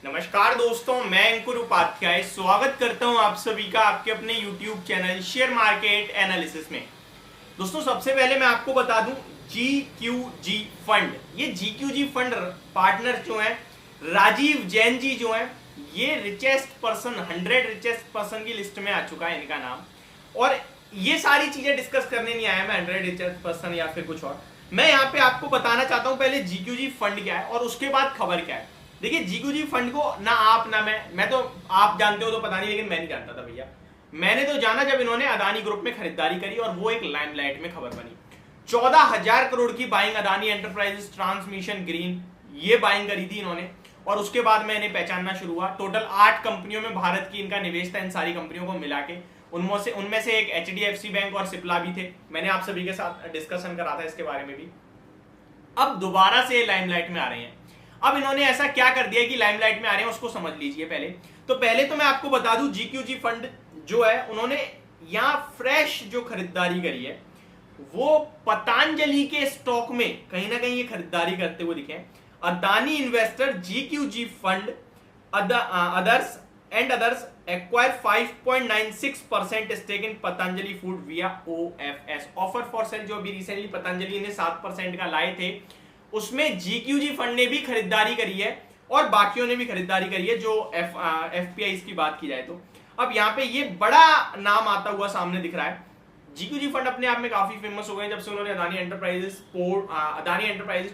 नमस्कार दोस्तों, मैं अंकुर उपाध्याय स्वागत करता हूं आप सभी का आपके अपने YouTube channel share market analysis में। दोस्तों, सबसे पहले मैं आपको बता दूं, GQG फंड, ये GQG फंड पार्टनर जो हैं राजीव जैन जी जो हैं, ये रिचेस्ट पर्सन 100 रिचेस्ट पर्सन की लिस्ट में आ चुका है इनका नाम। और ये सारी चीजें डिस्कस करने नहीं आया मैं 100 रिचेस्ट पर्सन या फिर कुछ और। मैं यहाँ पे आपको बताना चाहता हूँ पहले GQG फंड क्या है और उसके बाद खबर क्या है। देखिए, GQG फंड को ना आप ना मैं तो आप जानते हो तो पता नहीं, लेकिन मैं नहीं जानता था भैया। मैंने तो जाना जब इन्होंने अदानी ग्रुप में खरीदारी करी और वो एक लाइमलाइट में खबर बनी। 14,000 करोड़ की buying Adani enterprises transmission green, ये बाइंग करी थी इन्होंने। और उसके बाद मैं इन्हें पहचानना शुरू हुआ। टोटल 8 कंपनियों में भारत की इनका निवेश था, इन सारी कंपनियों को मिला के। उनमें से एक HDFC बैंक और सिप्ला भी थे। मैंने आप सभी के साथ डिस्कशन करा था इसके बारे में भी। अब दोबारा से लाइमलाइट में आ रहे हैं। अब इन्होंने ऐसा क्या कर दिया कि लाइमलाइट में आ रहे हैं, उसको समझ लीजिए। पहले तो मैं आपको बता दूं, GQG फंड जो है उन्होंने यहां फ्रेश जो खरीदारी करी है वो पतंजलि के स्टॉक में कहीं ना कहीं ये खरीदारी करते हुए दिखे। Adani investor GQG fund others acquire 5.96% stake in Patanjali food via OFS, offer for sale. जो अभी रिसेंटली पतंजलि ने 7% का लाए थे, उसमें GQG फंड ने भी खरीदारी करी है और बाकियों ने भी खरीदारी करी है, जो FPI की बात की जाए तो। अब यहाँ पे ये बड़ा नाम आता हुआ सामने दिख रहा है। GQG फंड अपने आप में काफी फेमस हो गए जब से उन्होंने अदानी एंटरप्राइजेस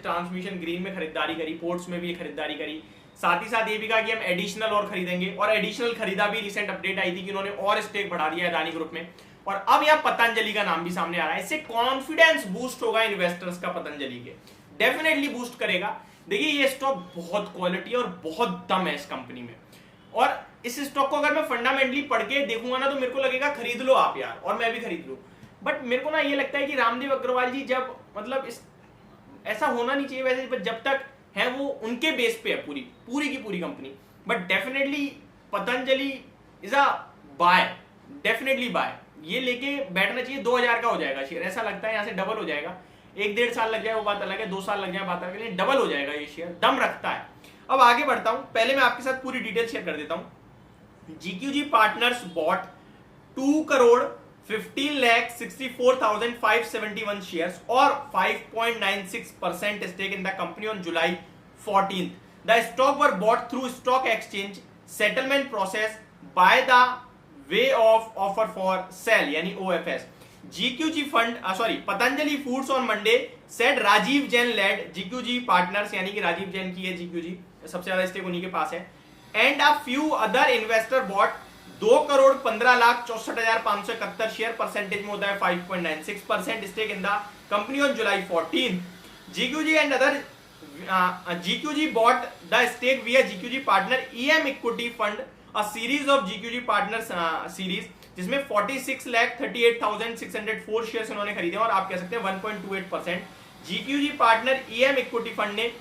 ट्रांसमिशन ग्रीन में खरीदारी करी, पोर्ट्स में भी खरीदारी करी। साथ ही साथ ये भी कहा कि हम एडिशनल और खरीदेंगे, और एडिशनल खरीदा भी। रिसेंट अपडेट आई थी कि उन्होंने और स्टेक बढ़ा दिया अदानी ग्रुप में। और अब यहाँ पतंजलि का नाम भी सामने आ रहा है। इससे कॉन्फिडेंस बूस्ट होगा इन्वेस्टर्स का पतंजलि के, डेफिनेटली बूस्ट करेगा। देखिए, ये स्टॉक बहुत क्वालिटी और बहुत दम है इस कंपनी में। और इस स्टॉक को अगर मैं फंडामेंटली पढ़ के देखूंगा ना, तो मेरे को लगेगा खरीद लो आप यार, और मैं भी खरीद लूं। बट मेरे को ना ये लगता है कि रामदेव अग्रवाल जी जब ऐसा होना नहीं चाहिए वैसे, जब तक है वो उनके बेस पे है पूरी की पूरी कंपनी। But definitely Patanjali is a buy, definitely buy. ये लेके बैठना चाहिए। 2,000 का हो जाएगा शेयर, ऐसा लगता है यहाँ से डबल हो जाएगा। 1-1.5 साल लग जाए वो बात अलग है, 2 साल लग जाए बात अलग है, लेकिन डबल हो जाएगा ये शेयर, दम रखता है। अब आगे बढ़ता हूं, पहले मैं आपके साथ पूरी डिटेल शेयर कर देता हूं। GQG पार्टनर्स बॉट 2,15,64,571 शेयर्स और 5.96% stake in the company on July 14th. The stock were bought through stock exchange settlement process by the way of offer for sale यानी OFS. GQG fund Patanjali foods on Monday said Rajeev Jain led GQG partners, यानी कि राजीव जैन की है GQG, सबसे ज्यादा stake उन्हीं के पास है। And a few other investor bought 2,15,64,571 share, percentage में होता है 5.96% stake in the company on July 14th. GQG bought the stake via GQG partner EM equity fund, a series of GQG partners series, जिसमें 46,38,604 shares उन्होंने खरीदे, और आप कह सकते हैं 1.28%। GQG partner EM equity fund ने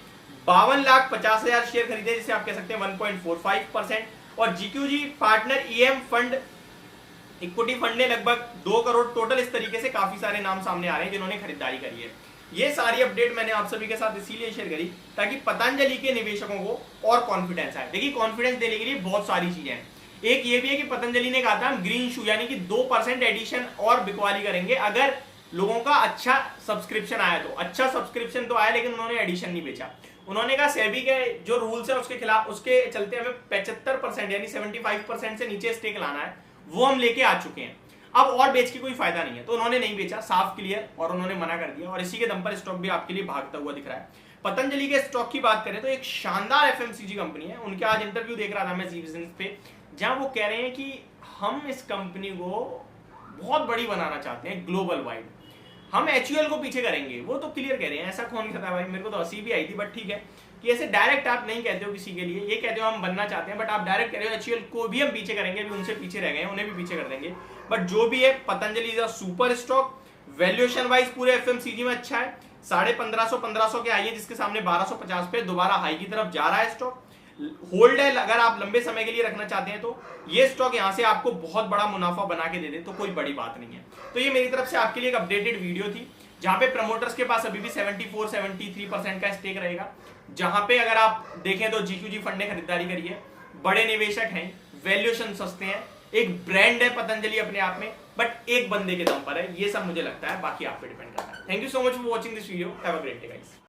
52,50,000 शेयर खरीदे, जिसे आप कह सकते हैं 1.45%। और GQG partner EM fund equity fund ने लगभग 2 करोड़। टोटल इस तरीके से काफी सारे नाम सामने आ रहे हैं जिन्होंने खरीदारी करी है। ये सारी अपडेट मैंने आप सभी के साथ इसीलिए शेयर करी ताकि पतंजलि के निवेशकों को और कॉन्फिडेंस आए। देखिए, कॉन्फिडेंस देने के लिए बहुत सारी चीजें हैं। एक ये भी है कि पतंजलि ने कहा था हम ग्रीन शू यानी कि 2% एडिशन और बिकवाली करेंगे अगर लोगों का अच्छा सब्सक्रिप्शन आया तो। अच्छा सब्सक्रिप्शन तो आया, लेकिन उन्होंने एडिशन नहीं बेचा। उन्होंने कहा सेबी के जो रूल्स है उसके खिलाफ, उसके चलते हमें 75% यानी 75% से नीचे स्टेक लाना है, वो हम लेके आ चुके हैं। अब और बेच के कोई फायदा नहीं है, तो उन्होंने नहीं बेचा, साफ क्लियर, और उन्होंने मना कर दिया। और इसी के दम पर स्टॉक भी आपके लिए भागता हुआ दिख रहा है। पतंजलि के स्टॉक की बात करें तो एक शानदार FMCG कंपनी है। उनके आज इंटरव्यू देख रहा था मैं जी बिजनेस पे, जहां वो कह रहे हैं कि हम इस कंपनी को बहुत बड़ी बनाना चाहते हैं ग्लोबल वाइड। हम HUL को पीछे करेंगे, वो तो क्लियर कह रहे हैं। ऐसा कौन कहता है भाई? मेरे को तो हंसी भी आई थी, बट ठीक है कि ऐसे डायरेक्ट आप नहीं कहते हो किसी के लिए। ये कहते हो हम बनना चाहते हैं, बट आप डायरेक्ट कह रहे हो HUL को भी हम पीछे करेंगे, अभी उनसे पीछे रह गए हैं, उन्हें भी पीछे कर देंगे। बट जो भी है, Patanjali is a super stock. Valuation wise पूरे FMCG में अच्छा है। 1550 के आई है, जिसके सामने 1250 पे दोबारा हाई की तरफ जा रहा है स्टॉक। होल्ड है, अगर आप लंबे समय के लिए रखना चाहते हैं तो ये स्टॉक यहां से आपको बहुत बड़ा मुनाफा बना के दे दे तो कोई बड़ी बात नहीं है। तो ये मेरी तरफ से आपके लिए एक अपडेटेड वीडियो थी। जहां पे प्रमोटर्स के पास अभी भी 74-73% का स्टेक रहेगा, जहां पे अगर आप देखें तो GQG फंड ने खरीदारी करी है, बड़े निवेशक हैं, वैल्यूएशन सस्ते हैं, एक ब्रांड है पतंजलि अपने आप में, बट एक बंदे के दम पर है। ये सब मुझे लगता है, बाकी आप पे डिपेंड करता है। Thank you so much for watching this video, have a great day guys.